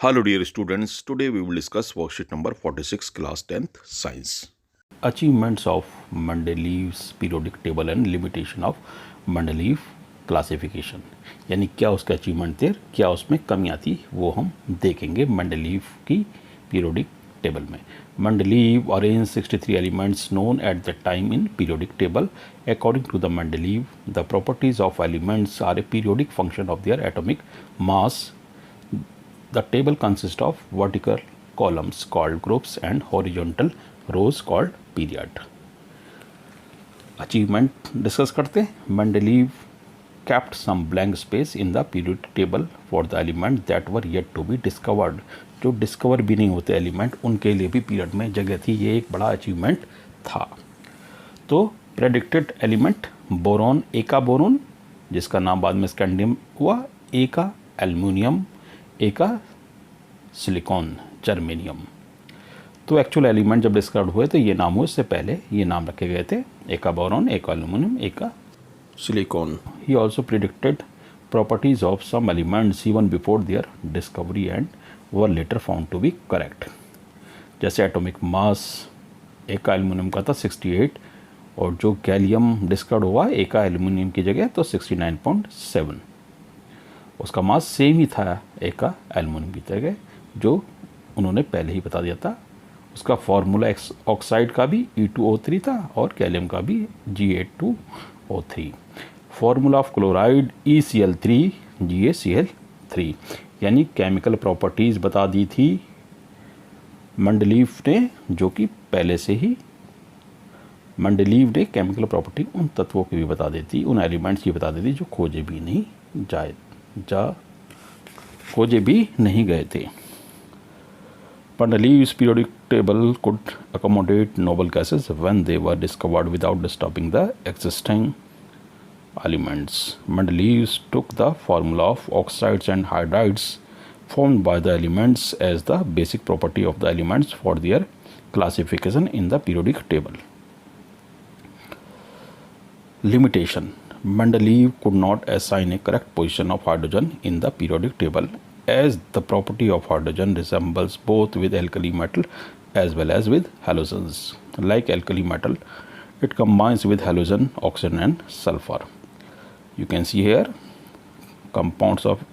Hello dear students, today we will discuss worksheet number 46 class 10th science. Achievements of Mendeleev's periodic table and limitation of Mendeleev classification, यानी क्या उसके achievement थे, क्या उसमें कमियां थी, वो हम देखेंगे मेंडलीव की पीरियोडिक टेबल में. Mendeleev arranged 63 elements known at the time in periodic table. According to the Mendeleev, the properties of elements are a periodic function of their atomic mass. The table consists of vertical columns called groups and horizontal rows called period. Achievement discuss करते हैं. Mendeleev kept some blank space in the periodic table for the elements that were yet to be discovered. जो discover भी नहीं होते element, उनके लिए भी period में जगह थी. ये एक बड़ा अचीवमेंट था. तो प्रेडिक्टेड एलिमेंट बोरॉन, एका बोरॉन जिसका नाम बाद में स्कैंडियम हुआ, एका एल्युमिनियम, एका सिलिकॉन, जर्मेनियम. तो एक्चुअल एलिमेंट जब डिस्कवर्ड हुए तो ये नाम हुए, इससे पहले ये नाम रखे गए थे एका बोरॉन, एका एल्युमिनियम, एका Silicon. He also predicted properties of some elements even before their discovery and were later found to be correct. जैसे एटॉमिक मास एका एल्युमिनियम का था 68 और जो गैलियम डिस्कवर्ड हुआ एका एल्युमिनियम की जगह तो 69.7. उसका मास सेम ही था एका एल्युमिनियम की जगह, जो उन्होंने पहले ही बता दिया था. उसका फार्मूला ऑक्साइड का भी E2O3 था और गैलियम का भी Ga2O3. Formula of chloride ECl3 GaCl3. यानी केमिकल प्रॉपर्टीज़ बता दी थी मेंडलीव ने, जो कि पहले से ही मेंडलीव ने केमिकल प्रॉपर्टी उन तत्वों की भी बता देती, उन एलिमेंट्स की बता देती जो खोजे भी नहीं गए थे. Mendeleev's periodic table could accommodate noble gases when they were discovered without disturbing the existing elements. Mendeleev took the formula of oxides and hydrides formed by the elements as the basic property of the elements for their classification in the periodic table. Limitation. Mendeleev could not assign a correct position of hydrogen in the periodic table, as the property of hydrogen resembles both with alkali metal as well as with halogens. Like alkali metal, it combines with halogen, oxygen and sulfur. You can see here compounds of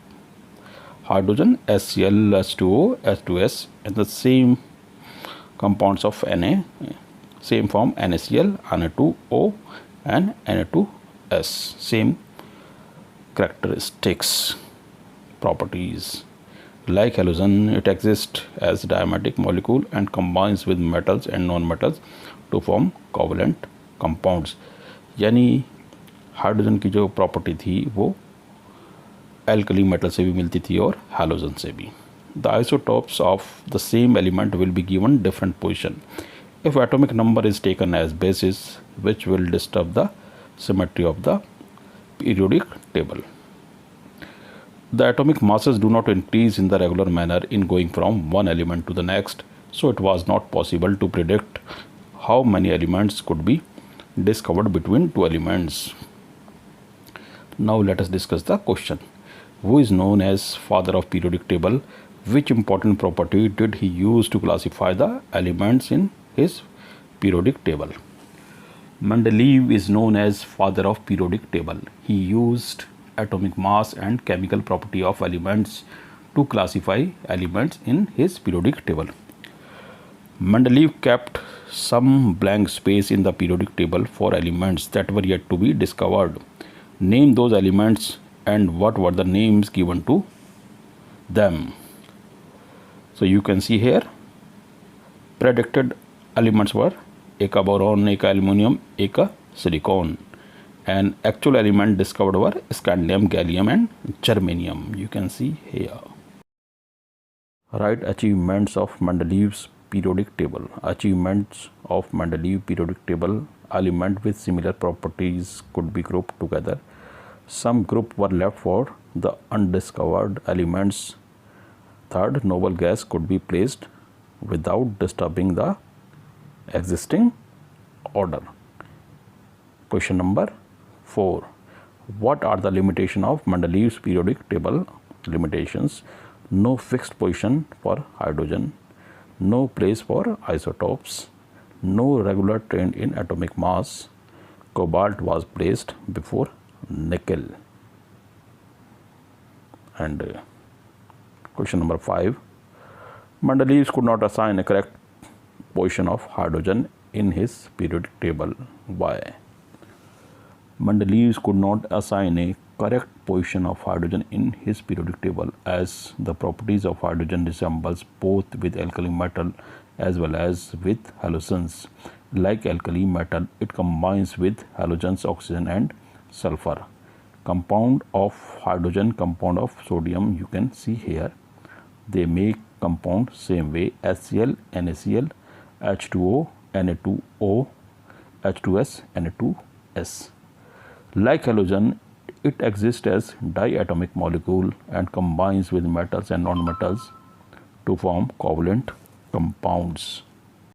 hydrogen HCl, H2O, H2S, and the same compounds of Na, same form NaCl, Na2O and Na2S, same characteristics, properties. Like halogen, it exists as diametric molecule and combines with metals and non-metals to form covalent compounds. यानी hydrogen की जो property थी वो alkali metal से भी मिलती थी और हैलोजन से भी. The isotopes of the same element will be given different position if atomic number is taken as basis, which will disturb the symmetry of the periodic table. The atomic masses do not increase in the regular manner in going from one element to the next, so it was not possible to predict how many elements could be discovered between two elements. Now let us discuss the question. Who is known as father of periodic table? Which important property did he use to classify the elements in his periodic table? Mendeleev is known as father of periodic table. He used atomic mass and chemical property of elements to classify elements in his periodic table. Mendeleev kept some blank space in the periodic table for elements that were yet to be discovered. Name those elements and what were the names given to them. So you can see here predicted elements were eka boron, eka aluminum, eka silicon, and actual element discovered were scandium, gallium and germanium. You can see here. Write achievements of Mendeleev's periodic table. Achievements of Mendeleev periodic table. Element with similar properties could be grouped together. Some group were left for the undiscovered elements. Third, noble gas could be placed without disturbing the existing order. Question number 4. What are the limitations of Mendeleev's periodic table? Limitations. no fixed position for hydrogen, no place for isotopes, no regular trend in atomic mass. Cobalt was placed before nickel. And question number 5. Mendeleev could not assign a correct position of hydrogen in his periodic table. Why? Mendeleev could not assign a correct position of hydrogen in his periodic table, as the properties of hydrogen resembles both with alkali metal as well as with halogens. Like alkali metal, it combines with halogens, oxygen and sulfur. Compound of hydrogen, compound of sodium, you can see here. They make compound same way: HCl, NaCl, H2O, Na2O, H2S, Na2S. Like halogen, it exists as diatomic molecule and combines with metals and nonmetals to form covalent compounds.